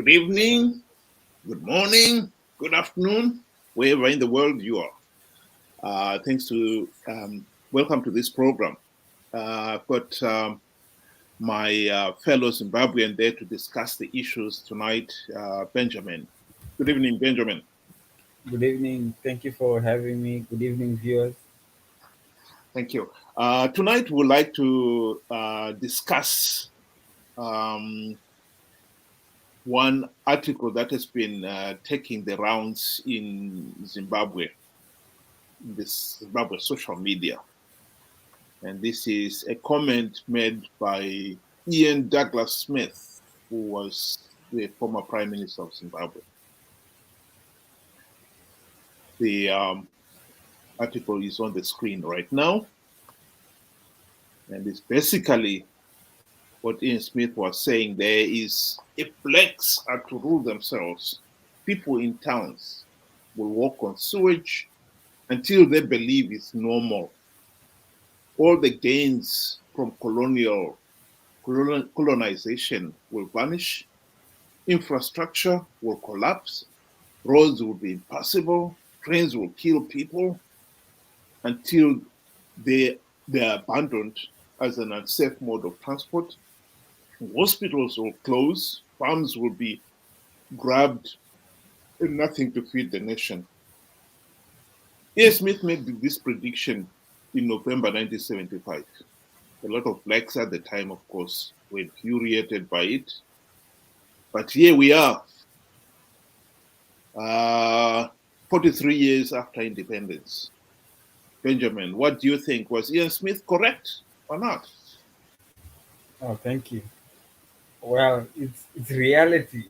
Good evening, good morning, good afternoon, wherever in the world you are. Thanks to welcome to this program. I've got my fellow Zimbabwean there to discuss the issues tonight. Benjamin. Good evening, Benjamin. Good evening. Thank you for having me. Good evening, viewers. Thank you. Tonight we'd like to discuss um, one article that has been taking the rounds in Zimbabwe, in this Zimbabwe social media. And this is a comment made by Ian Douglas Smith, who was the former Prime Minister of Zimbabwe. The article is on the screen right now. And it's basically what Ian Smith was saying there is if blacks are to rule themselves, people in towns will walk on sewage until they believe it's normal. All the gains from colonization will vanish, infrastructure will collapse, roads will be impassable, trains will kill people until they are abandoned as an unsafe mode of transport. Hospitals will close, farms will be grabbed, and nothing to feed the nation. A. Smith made this prediction in November 1975. A lot of blacks at the time, of course, were infuriated by it. But here we are, 43 years after independence. Benjamin, what do you think? Was Ian Smith correct or not? Oh, thank you. Well, it's reality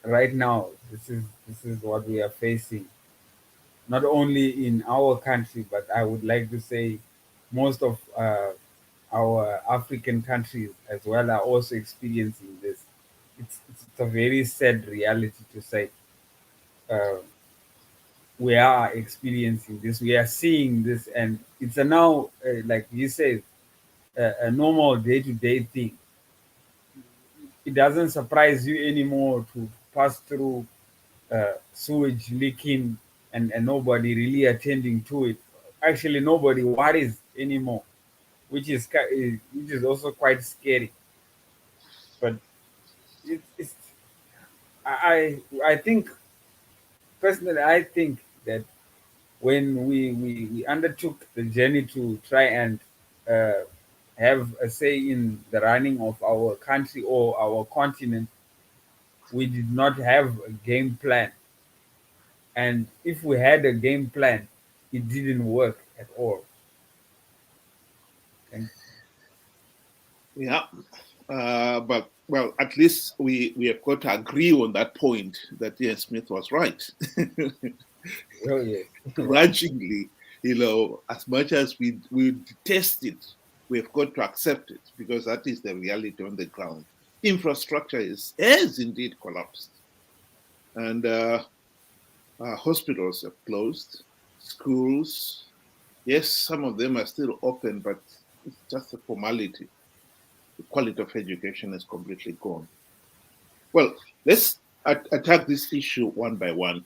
right now. This is what we are facing, not only in our country, but I would like to say most of our African countries as well are also experiencing this. It's a very sad reality to say. Uh, we are experiencing this. We are seeing this, and it's a now, like you said, a normal day-to-day thing. It doesn't surprise you anymore to pass through sewage leaking and nobody really attending to it. Actually, nobody worries anymore, which is also quite scary. But it's I think personally I think that when we undertook the journey to try and uh, have a say in the running of our country or our continent, we did not have a game plan. And if we had a game plan, it didn't work at all. And Yeah, but well, at least we have got to agree on that point that Ian Smith was right. oh yeah, Grudgingly, as much as we detest it, we've got to accept it because that is the reality on the ground. Infrastructure has indeed collapsed, and hospitals have closed, schools. Yes, some of them are still open, but it's just a formality. The quality of education is completely gone. Well, let's attack this issue one by one.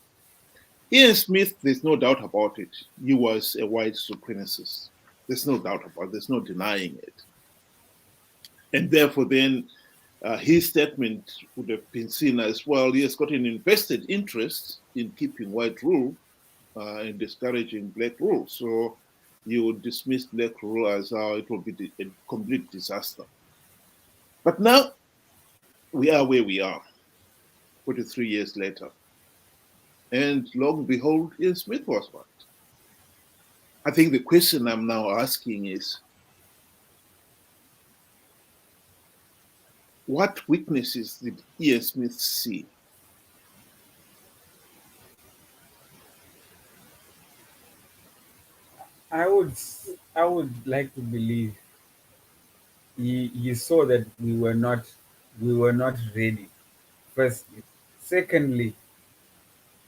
Ian Smith, there's no doubt about it. He was a white supremacist. There's no doubt about it. There's no denying it. And therefore, then his statement would have been seen as well. He has got an invested interest in keeping white rule and discouraging black rule. So you would dismiss black rule as it will be a complete disaster. But now we are where we are, 43 years later. And lo and behold, Ian Smith was right. I think the question I'm now asking is what weaknesses did Ian Smith see? I would I would like to believe he saw that we were not ready. Firstly, secondly,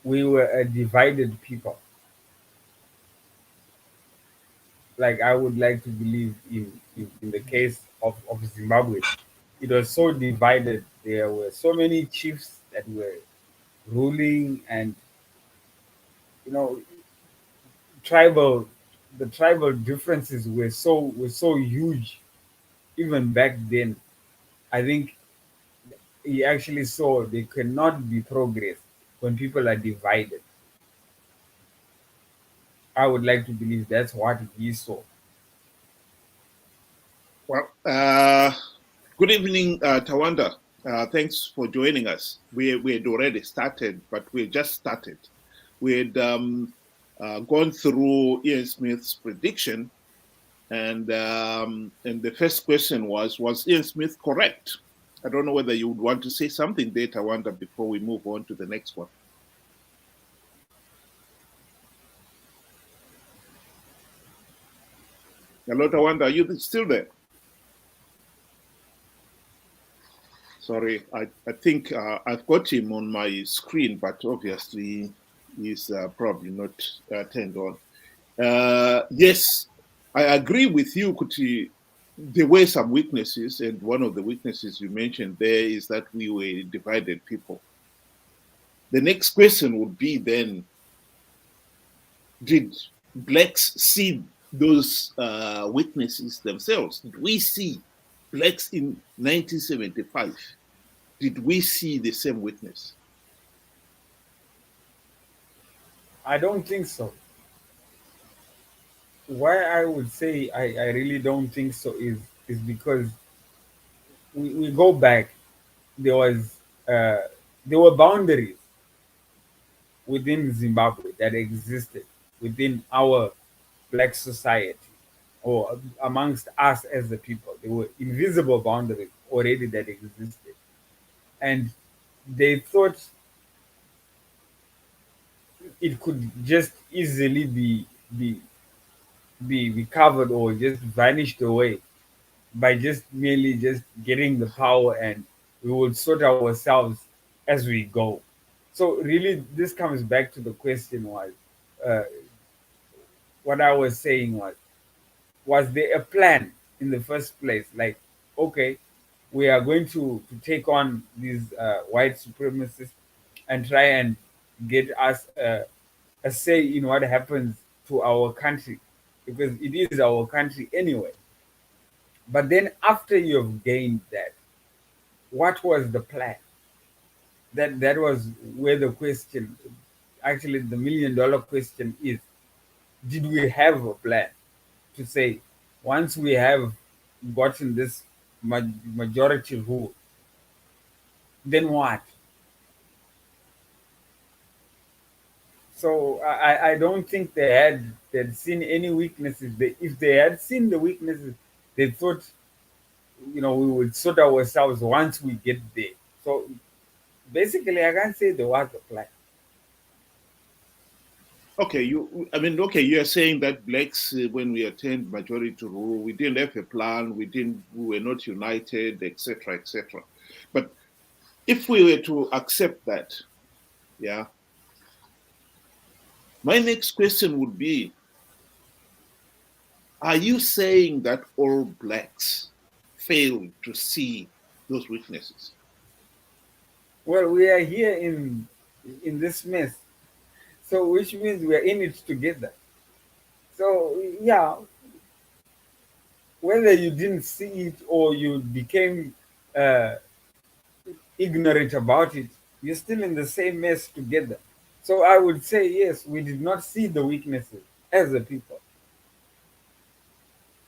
we were a divided people. Like I would like to believe in the case of Zimbabwe, it was so divided. There were so many chiefs that were ruling, and you know, tribal the tribal differences were so huge even back then. I think he actually saw there cannot be progress when people are divided. I would like to believe that's what he saw. Well, good evening, Tawanda. Thanks for joining us. We had already started, but we just started. We had gone through Ian Smith's prediction, and the first question was Ian Smith correct? I don't know whether you would want to say something there, Tawanda, before we move on to the next one. Hello, Tawanda, are you still there? Sorry, I think I've got him on my screen, but obviously he's probably not turned on. Yes, I agree with you, Kuti. There were some weaknesses, and one of the weaknesses you mentioned there is that we were divided people. The next question would be then, did blacks see those weaknesses themselves? Did we see blacks in 1975? Did we see the same weakness? I don't think so. Why I would say I really don't think so is because we go back. There was there were boundaries within Zimbabwe that existed within our black society, or amongst us as the people. There were invisible boundaries already that existed, and they thought it could just easily be recovered or just vanished away by just merely just getting the power, and we will sort ourselves as we go. So really this comes back to the question was, uh, what I was saying was there a plan in the first place, like, okay, we are going to take on these white supremacists and try and get us a say in what happens to our country, because it is our country anyway. But then after you've gained that, what was the plan? That was where the question, actually the $1 million question is: did we have a plan to say, once we have gotten this majority rule, then what? So I don't think they'd seen any weaknesses. If they had seen the weaknesses, they thought, we would sort ourselves once we get there. So basically, I can't say there was a plan. Okay, okay, you are saying that blacks, when we attained majority rule, we didn't have a plan, we were not united, etc., etc. But if we were to accept that, yeah, my next question would be: are you saying that all blacks failed to see those weaknesses? Well, we are here in this mess, so which means we are in it together. So yeah, whether you didn't see it or you became uh, ignorant about it, you're still in the same mess together. So I would say yes, we did not see the weaknesses as a people.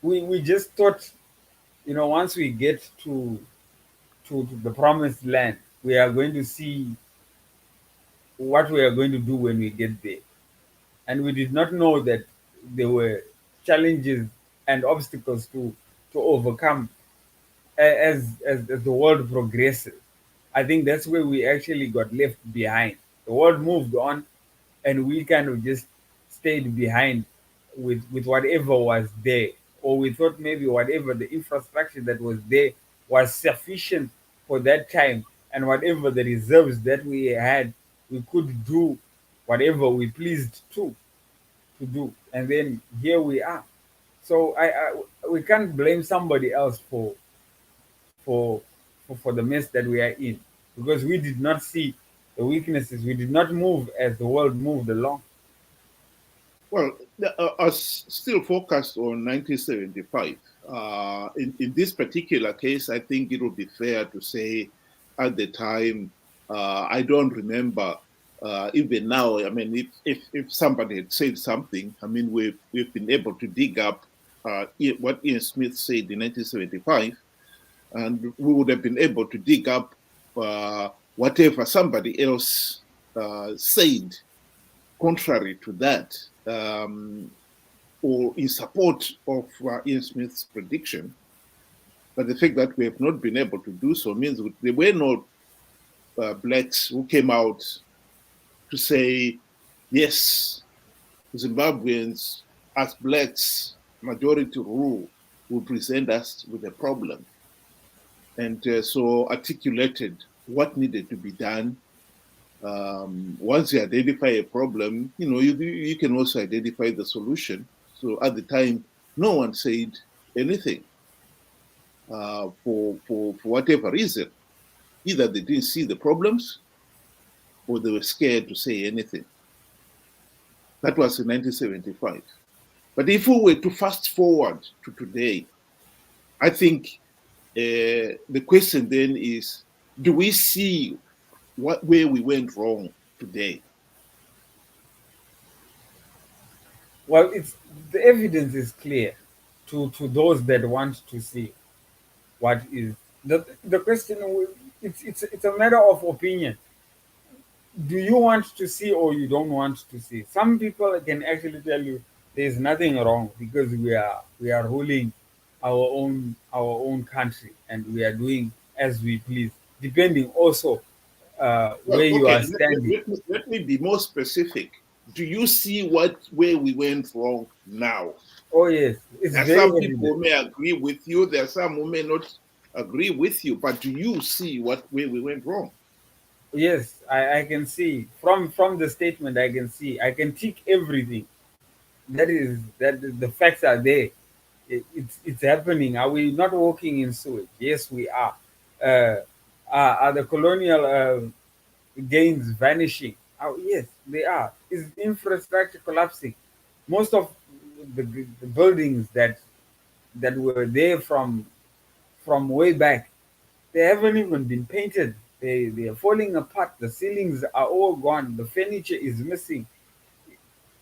We just thought, once we get to the promised land, we are going to see what we are going to do when we get there. And we did not know that there were challenges and obstacles to overcome as the world progresses. I think that's where we actually got left behind. The world moved on, and we kind of just stayed behind with whatever was there, or we thought maybe whatever the infrastructure that was there was sufficient for that time, and whatever the reserves that we had, we could do whatever we pleased to do, and then here we are. So we can't blame somebody else for for the mess that we are in, because we did not see the weaknesses. We did not move as the world moved along. Well, us still focused on 1975. In this particular case, I think it would be fair to say at the time, I don't remember even now. I mean, if somebody had said something, I mean, we've been able to dig up what Ian Smith said in 1975, and we would have been able to dig up whatever somebody else said contrary to that, or in support of Ian Smith's prediction. But the fact that we have not been able to do so means there were no blacks who came out to say, yes, Zimbabweans, as blacks, majority rule will present us with a problem. And so articulated what needed to be done. Once you identify a problem, you can also identify the solution. So at the time, no one said anything for whatever reason. Either they didn't see the problems or they were scared to say anything. That was in 1975. But if we were to fast forward to today, I think the question then is, do we see where we went wrong today? Well, it's the evidence is clear to those that want to see what is the question. It's a matter of opinion. Do you want to see or you don't want to see? Some people can actually tell you there's nothing wrong because we are ruling our own country and we are doing as we please, depending also Well, where you okay, are standing. let me be more specific. Do you see where we went wrong now? Oh yes, it's There are very some people evident. who may agree with you, there are some who may not agree with you, but do you see where we went wrong? Yes, I can see from the statement. I can see. I can tick everything. The facts are there. It's happening. Are we not walking in sewage? Yes, we are. Uh, are the colonial gains vanishing? Oh, yes, they are. Is infrastructure collapsing? Most of the buildings that were there from way back, they haven't even been painted. They are falling apart. The ceilings are all gone. The furniture is missing.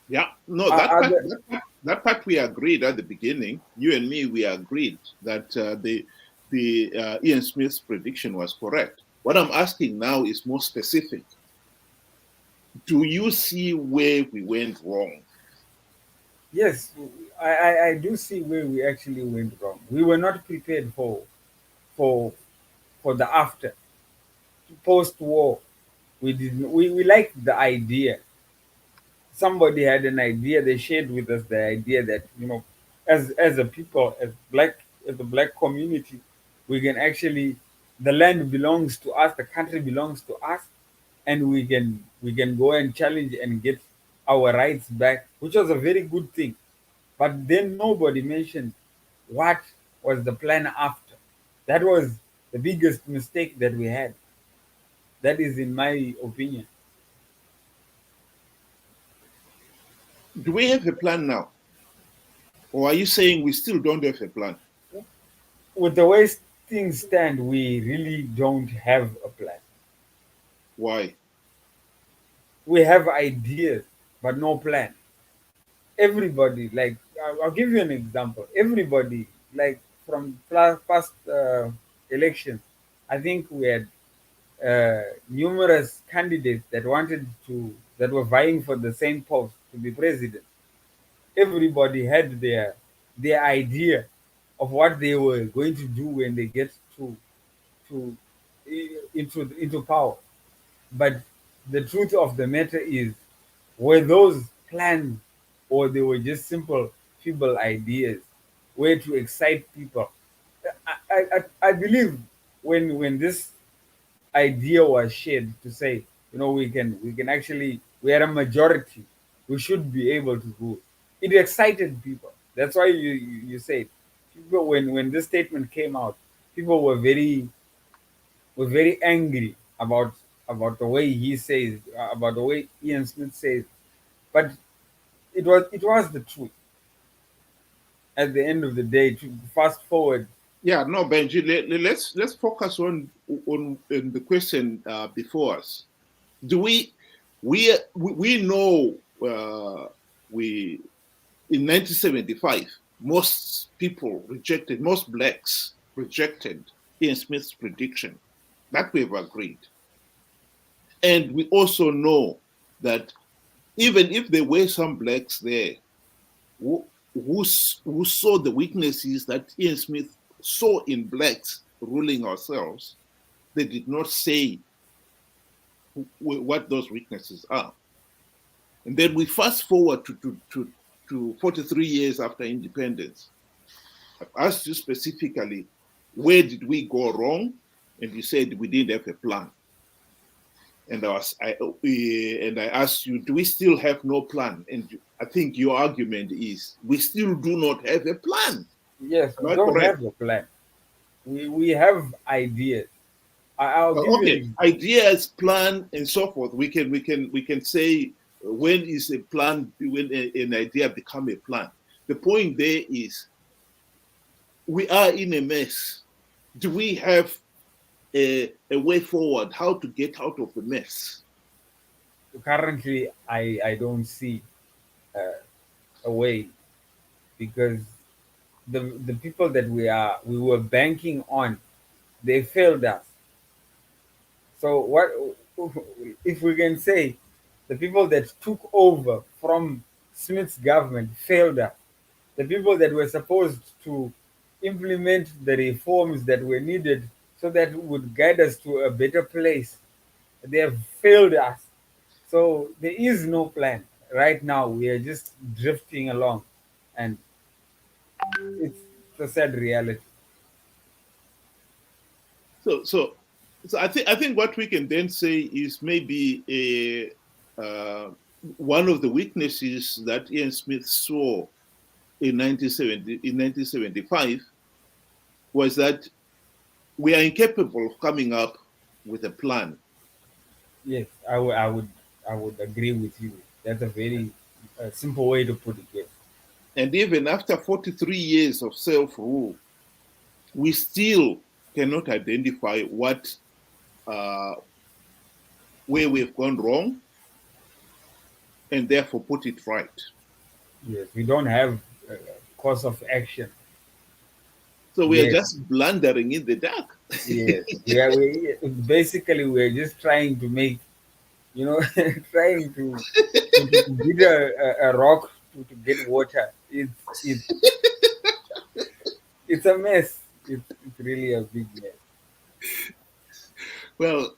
Yeah, no, Are the that part we agreed at the beginning. You and me, we agreed that the Ian Smith's prediction was correct. What I'm asking now is more specific. Do you see where we went wrong? Yes, I do see where we actually went wrong. We were not prepared for for the after post war. We didn't we liked the idea. Somebody had an idea, they shared with us the idea that, as a people, as the black community, we can actually, the land belongs to us, the country belongs to us, and we can go and challenge and get our rights back, which was a very good thing. But then nobody mentioned what was the plan after. That was the biggest mistake that we had. That is in my opinion. Do we have a plan now? Or are you saying we still don't have a plan? With the way things stand, we really don't have a plan. Why? We have ideas, but no plan. Everybody, like, I'll give you an example. Everybody, like, from past elections, I think we had numerous candidates that were vying for the same post to be president. Everybody had their idea of what they were going to do when they get to into power. But the truth of the matter is, were those plans or they were just simple, feeble ideas, way to excite people? I believe when this idea was shared to say, we can actually, we are a majority, we should be able to rule. It excited people. That's why you said people, when this statement came out, people were very angry about about the way he says, about the way Ian Smith says, but it was the truth at the end of the day. To fast forward, Yeah, no, Benji. Let's focus on the question before us. Do we know we in 1975 most blacks rejected Ian Smith's prediction. That we've agreed. And we also know that even if there were some blacks there who saw the weaknesses that Ian Smith saw in blacks ruling ourselves, they did not say what those weaknesses are. And then we fast forward to 43 years after independence. I've asked you specifically, where did we go wrong? And you said we didn't have a plan. And I asked you, do we still have no plan? And I think your argument is we still do not have a plan. yes, Am we I don't correct? have a plan. We have ideas. I'll give you Okay, ideas, plan, and so forth. We can say when is a plan, when an idea become a plan. The point there is we are in a mess. Do we have a way forward? How to get out of the mess? currently. I don't see a way, because the people that we were banking on, they failed us. So what if we can say the people that took over from Smith's government failed us? The people that were supposed to implement the reforms that were needed so that would guide us to a better place, they have failed us. So there is no plan right now. We are just drifting along, and it's a sad reality. So I think what we can then say is maybe one of the weaknesses that Ian Smith saw in 1975 was that we are incapable of coming up with a plan. Yes, I would agree with you. That's a very simple way to put it. Yes. And even after 43 years of self rule, we still cannot identify uh, where we've gone wrong and therefore put it right. Yes, we don't have a course of action. So we are Yes, just blundering in the dark. yes. We basically we're just trying to make, trying to beat a rock to get water. It's a mess. It's really a big mess. Well,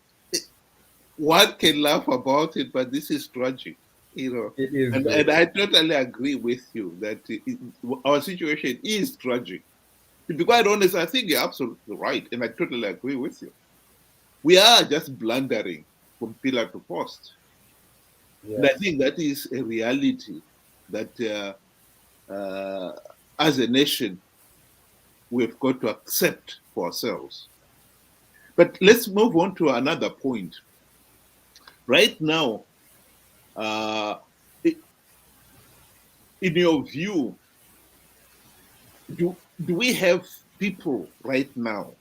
one can laugh about it, but this is tragic, you know. It is And though. I totally agree with you that our situation is tragic. To be quite honest, I think you're absolutely right, and I totally agree with you. We are just blundering from pillar to post. And Yeah. I think that is a reality that as a nation, we've got to accept for ourselves. But let's move on to another point. Right now, uh, in your view, do we have people right now,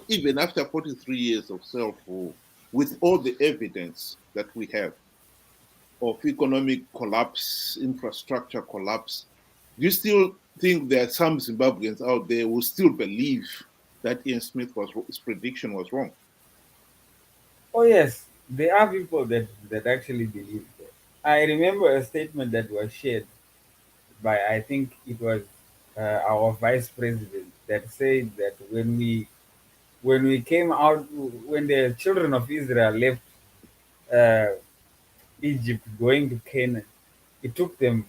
even after 43 years of self rule, with all the evidence that we have of economic collapse, infrastructure collapse, do you still think there are some Zimbabweans out there who still believe that Ian Smith's prediction was wrong? Oh yes, there are people that actually believe that. I remember a statement that was shared by, I think it was our vice president, that said that when we came out, when the children of Israel left uh, Egypt going to Canaan, it took them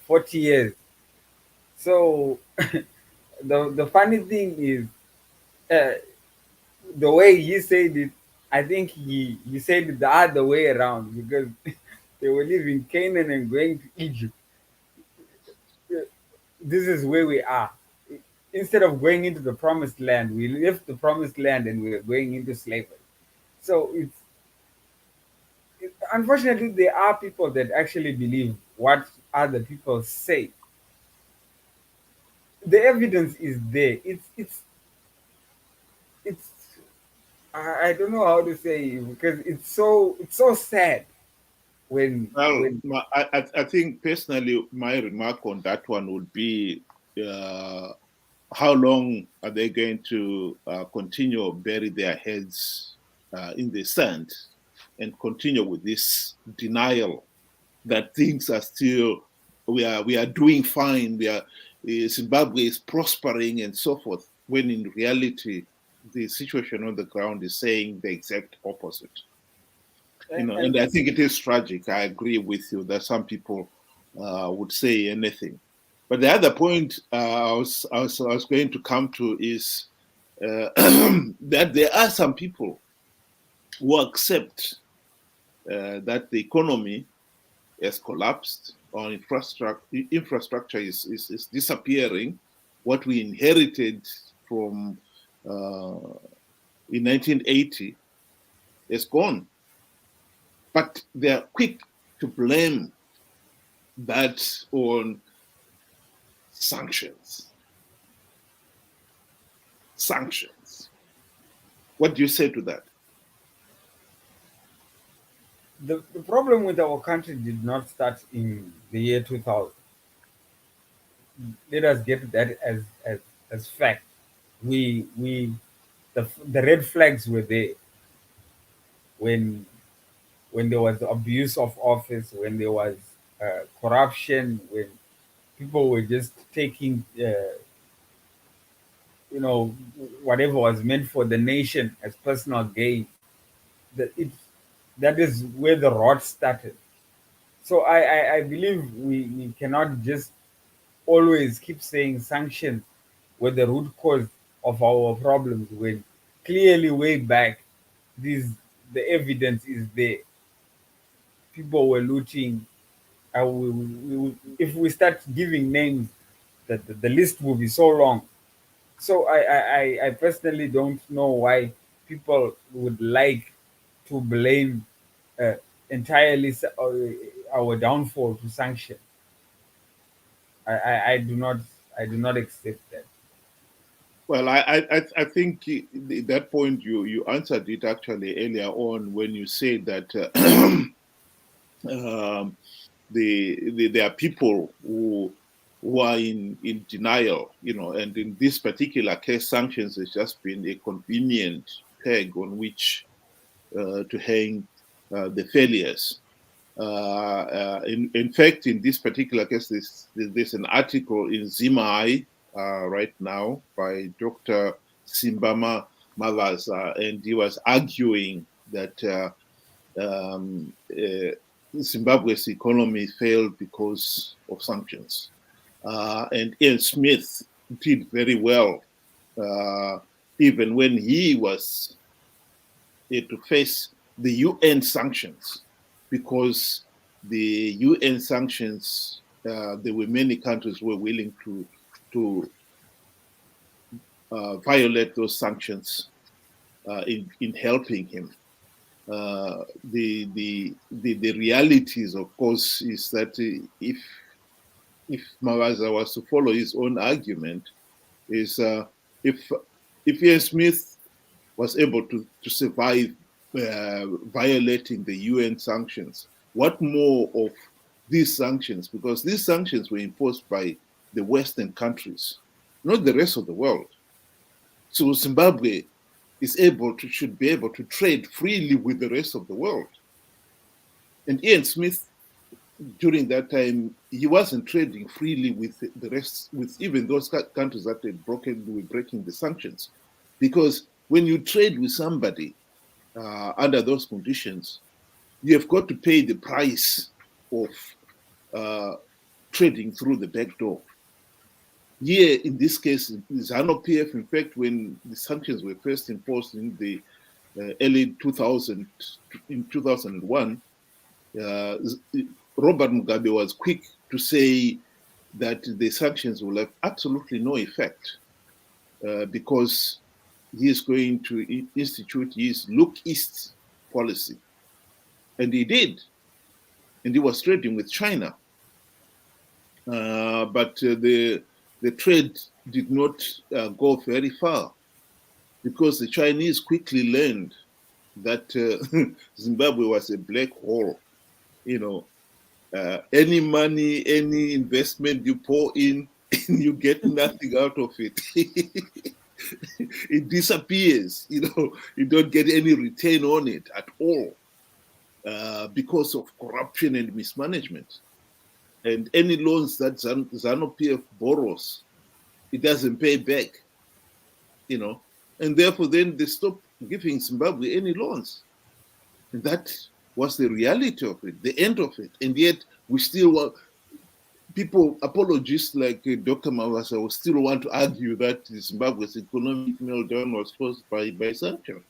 40 years. So the funny thing is, uh, the way he said it, I think he said it the other way around, because they were leaving Canaan and going to Egypt. This is where we are. Instead of going into the promised land, we left the promised land and we are going into slavery. So unfortunately, there are people that actually believe what other people say. The evidence is there. It's I don't know how to say it, because it's so sad Well, when I think personally, my remark on that one would be uh, how long are they going to continue to bury their heads in the sand and continue with this denial that things are still, we are doing fine, Zimbabwe is prospering and so forth, when in reality the situation on the ground is saying the exact opposite. And and I think it is tragic. I agree with you that some people would say anything. But the other point I was going to come to is that there are some people who accept that the economy has collapsed, or infrastructure is disappearing. What we inherited from in 1980 is gone. But they are quick to blame that on sanctions. Sanctions. What do you say to that? the problem with our country did not start in the year 2000. Let us get that as fact. We the red flags were there when there was abuse of office, when there was corruption, when people were just taking whatever was meant for the nation as personal gain. That it that is where the rot started. So I believe we cannot just always keep saying sanctions were the root cause of our problems, when clearly way back these the evidence is there. People were looting. If we start giving names, the list will be so long. So I personally don't know why people would like to blame uh, entirely our downfall to sanction. I do not accept that. Well, I think that point you answered it actually earlier on when you said that um, there are people who are in denial, and in this particular case, sanctions has just been a convenient peg on which to hang the failures. In fact, in this particular case, there's an article in Zimai right now by Dr. Simbama Mavaza, and he was arguing that Zimbabwe's economy failed because of sanctions. And Ian Smith did very well, uh, even when he was to face the UN sanctions, because the UN sanctions, there were many countries who were willing to violate those sanctions in helping him. The realities, of course, is that if Mavaza was to follow his own argument, is if if Ian Smith was able to survive violating the UN sanctions, what more of these sanctions? Because these sanctions were imposed by the Western countries, not the rest of the world. So Zimbabwe should be able to trade freely with the rest of the world. And Ian Smith, during that time, he wasn't trading freely with the rest, with even those countries that were breaking the sanctions, because when you trade with somebody under those conditions, you have got to pay the price of uh, trading through the back door. Here, in this case, ZANU PF, in fact, when the sanctions were first imposed in the early 2000, in 2001, uh, Robert Mugabe was quick to say that the sanctions will have absolutely no effect because he is going to institute his look east policy. And he did. And he was trading with China. But the trade did not go very far because the Chinese quickly learned that Zimbabwe was a black hole. You know, any money, any investment you pour in, you get nothing out of it. It disappears. You don't get any return on it at all because of corruption and mismanagement. And any loans that ZANU-PF borrows, it doesn't pay back. And therefore then they stop giving Zimbabwe any loans. And that was the reality of it, the end of it. And yet we still want people, apologists like Dr. Mawasa, will still want to argue that Zimbabwe's economic meltdown was caused by sanctions.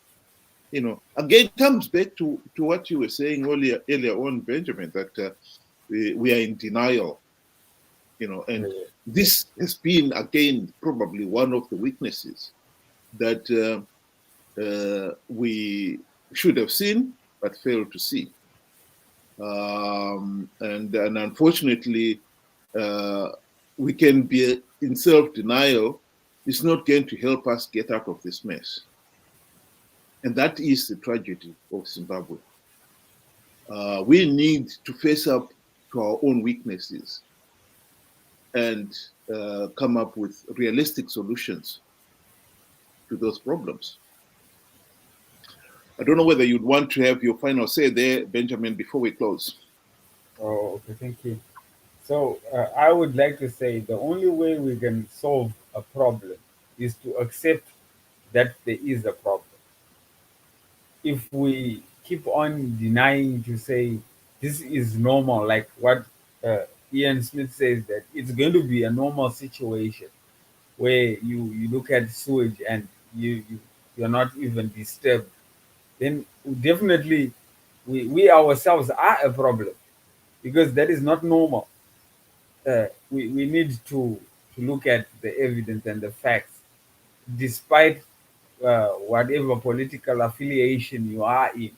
Again, it comes back to what you were saying earlier on, Benjamin, that we are in denial. And this has been, again, probably one of the weaknesses that we should have seen but failed to see. And unfortunately, we can be in self-denial. It's not going to help us get out of this mess. And that is the tragedy of Zimbabwe. We need to face up to our own weaknesses and come up with realistic solutions to those problems. I don't know whether you'd want to have your final say there, Benjamin, before we close. Oh, okay, thank you. So I would like to say the only way we can solve a problem is to accept that there is a problem. If we keep on denying to say this is normal, like what Ian Smith says, that it's going to be a normal situation where you look at sewage and you're not even disturbed, then definitely we ourselves are a problem, because that is not normal. We need to look at the evidence and the facts, despite whatever political affiliation you are in.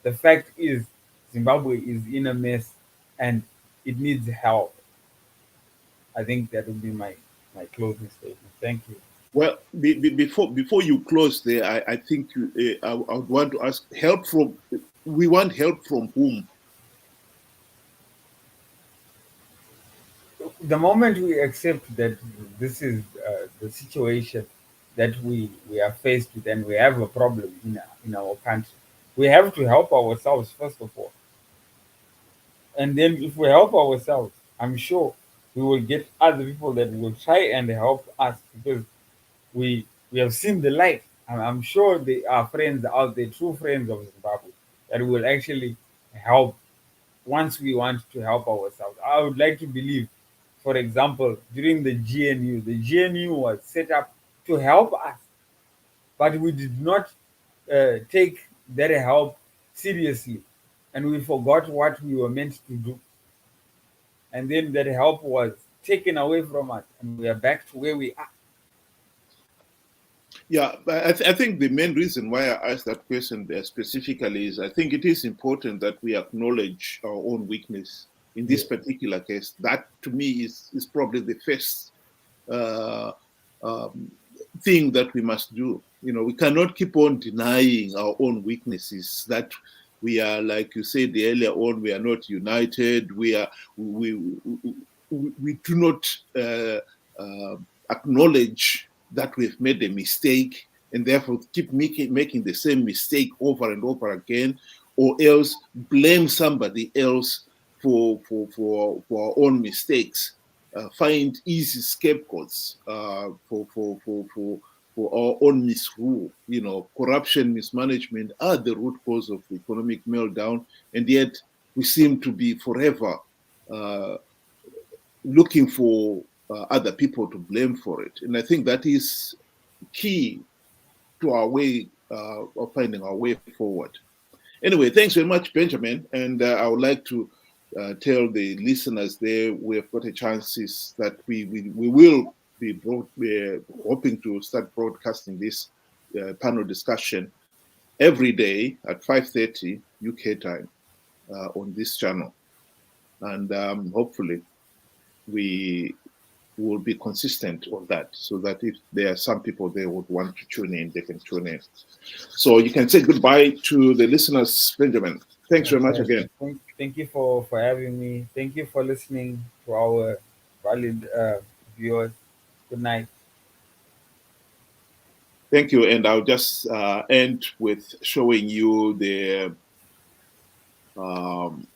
The fact is, Zimbabwe is in a mess and it needs help. I think that would be my closing statement. Thank you. Well, before you close there, I think I would want to ask help from. We want help from whom? The moment we accept that this is the situation that we are faced with, and we have a problem in our country, we have to help ourselves first of all. And then if we help ourselves, I'm sure we will get other people that will try and help us, because we have seen the light. I'm sure there are friends out there, true friends of Zimbabwe, that will actually help once we want to help ourselves. I would like to believe, for example, during the GNU was set up to help us, but we did not take that help seriously, and we forgot what we were meant to do. And then that help was taken away from us, and we are back to where we are. Yeah, I think the main reason why I asked that question specifically is I think it is important that we acknowledge our own weakness in this particular case. That, to me, is probably the first thing that we must do. We cannot keep on denying our own weaknesses, that we are, like you said earlier on, we are not united. We do not acknowledge that we've made a mistake, and therefore keep making the same mistake over and over again, or else blame somebody else for our own mistakes. Find easy scapegoats for our own misrule. Corruption, mismanagement are the root cause of the economic meltdown, and yet we seem to be forever looking for other people to blame for it. And I think that is key to our way of finding our way forward. Anyway, thanks very much, Benjamin. And I would like to tell the listeners there we've got a chances that we will be hoping to start broadcasting this panel discussion every day at 5:30 UK time on this channel. And hopefully we will be consistent on that, so that if there are some people they would want to tune in, they can tune in. So you can say goodbye to the listeners, Benjamin. Thanks very much Okay. again. Thank you for having me. Thank you for listening to our valid viewers. Good night. Thank you. And I'll just end with showing you um,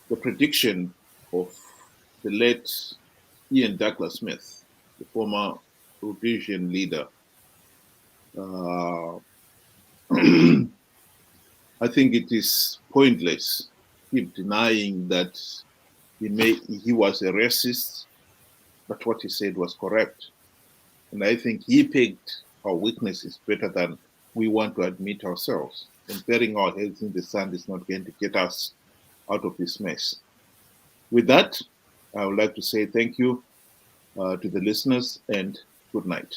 the prediction of the late Ian Douglas Smith, the former Rhodesian leader. Uh, I think it is pointless keep denying that he was a racist, but what he said was correct. And I think he picked our weaknesses better than we want to admit ourselves. And burying our heads in the sand is not going to get us out of this mess. With that, I would like to say thank you to the listeners and good night.